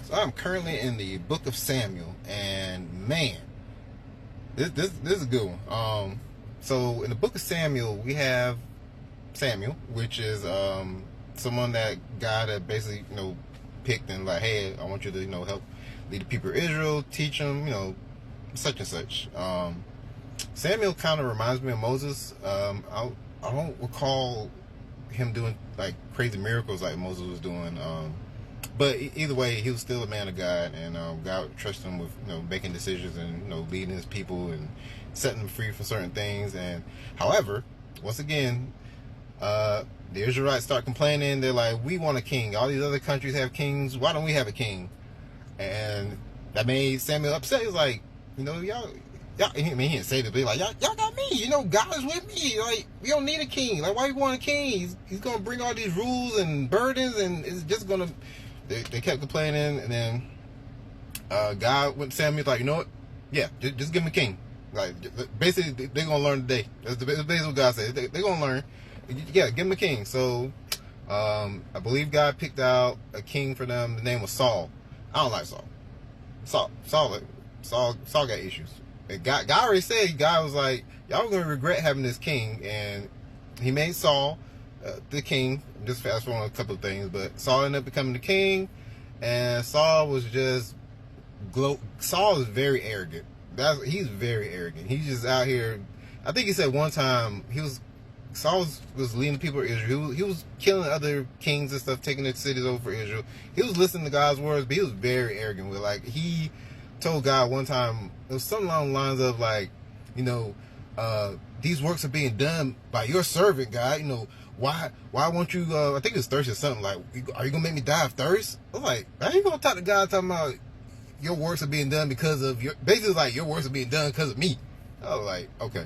So I'm currently in the book of Samuel, and man, this is a good one. So in the book of Samuel, we have Samuel, which is someone that God had basically picked and like, hey, I want you to help lead the people of Israel, teach them, such and such. Samuel kind of reminds me of Moses. I don't recall him doing like crazy miracles like Moses was doing. But either way, he was still a man of God, and God trusted him with making decisions and leading his people and setting them free from certain things. And however, once again, the Israelites start complaining. They're like, "We want a king. All these other countries have kings. Why don't we have a king?" And that made Samuel upset. He was like, y'all. I mean, he didn't say this, but he like, y'all got me. God is with me. Like, we don't need a king. Like, why you want a king? He's gonna bring all these rules and burdens, and it's just gonna. They kept complaining, and then God went to Samuel like, you know what? Yeah, just give him a king. Like, basically, they're gonna learn today. That's basically what God said. They're gonna learn. Yeah, give him a king. So, I believe God picked out a king for them. The name was Saul. I don't like Saul. Saul got issues. And God already said, God was like, y'all are gonna regret having this king, and he made Saul the king. Just fast forward a couple of things, but Saul ended up becoming the king, and Saul was just Saul is very arrogant. He's very arrogant. He's just out here. I think he said one time Saul was leading the people of Israel. He was killing other kings and stuff, taking their cities over for Israel. He was listening to God's words, but he was very arrogant. He told God one time, it was something along the lines of like, these works are being done by your servant, God. Why won't you, I think it's thirst or something, like, are you going to make me die of thirst? I was like, how you going to talk to God talking about your works are being done because of basically like your works are being done because of me. I was like, okay.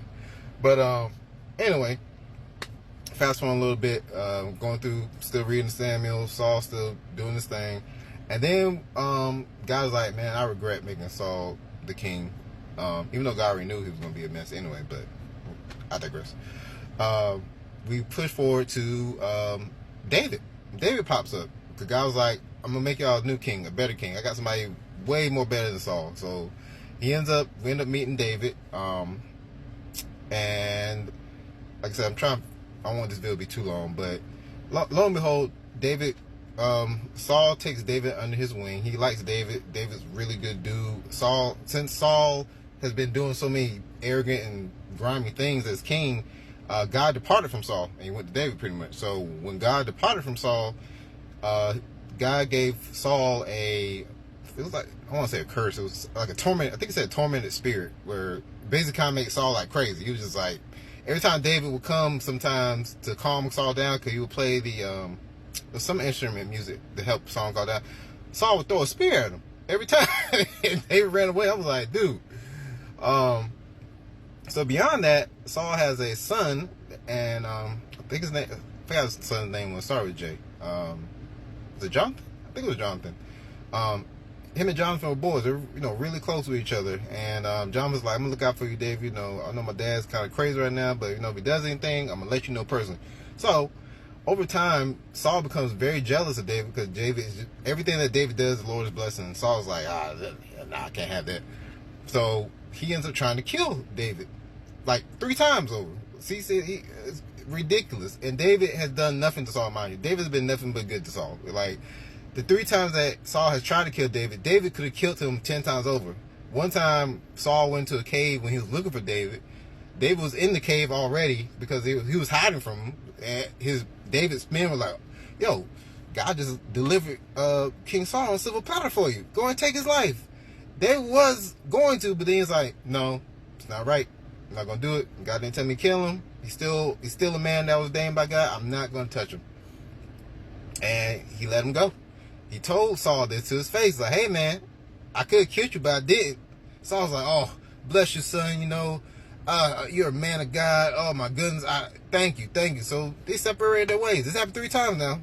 But, anyway, fast forward a little bit, going through, still reading Samuel, Saul still doing this thing. And then, God was like, man, I regret making Saul the king. Even though God already knew he was going to be a mess anyway, but I digress. We push forward to David. David pops up. Because God was like, I'm going to make y'all a new king, a better king. I got somebody way more better than Saul. So we end up meeting David. And like I said, I don't want this video to be too long, but lo and behold, David, Saul takes David under his wing. He likes David. David's a really good dude. Since Saul has been doing so many arrogant and grimy things as king, God departed from Saul, and he went to David pretty much. So when God departed from Saul, God gave Saul it was like, I don't want to say a curse, it was like a torment, I think it said tormented spirit, where basically kind of made Saul like crazy. He was just like, every time David would come sometimes to calm Saul down, because he would play some instrument music to help Saul calm down, Saul would throw a spear at him every time. And David ran away. I was like, dude. So beyond that, Saul has a son, and I think his name, I forgot his son's name was, started with J. Was it Jonathan? I think it was Jonathan. Him and Jonathan were boys. They're really close with each other. And Jonathan was like, I'm gonna look out for you, Dave. I know my dad's kind of crazy right now, but if he does anything, I'm gonna let you know personally. So over time, Saul becomes very jealous of David, because David is everything that David does, the Lord is blessing. And Saul's like, nah, I can't have that. So he ends up trying to kill David, like 3 times over. See, it's ridiculous. And David has done nothing to Saul, mind you. David has been nothing but good to Saul. Like, the 3 times that Saul has tried to kill David, David could have killed him 10 times over. One time, Saul went to a cave when he was looking for David. David was in the cave already because he was hiding from him. And David's men were like, yo, God just delivered King Saul on a silver platter for you. Go and take his life. David was going to, but then he's like, no, it's not right. I'm not going to do it. God didn't tell me to kill him. He's still a man that was ordained by God. I'm not going to touch him. And he let him go. He told Saul this to his face, like, hey, man, I could have killed you, but I didn't. Saul's like, oh, bless you, son, you're a man of God. Oh, my goodness, thank you. So they separated their ways. This happened 3 times now.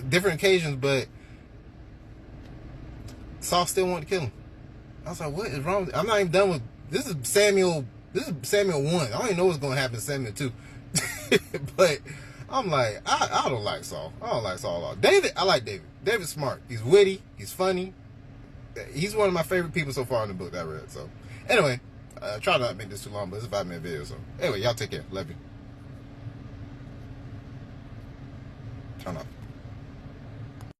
Different occasions, but Saul still wanted to kill him. I was like, what is wrong? I'm not even done with, this is Samuel 1. I don't even know what's going to happen in Samuel 2. But I'm like, I don't like Saul. I don't like Saul at all. David, I like David. David's smart. He's witty. He's funny. He's one of my favorite people so far in the book that I read. So, anyway, try not to make this too long, but it's a 5-minute video. So, anyway, y'all take care. Love you. Turn off.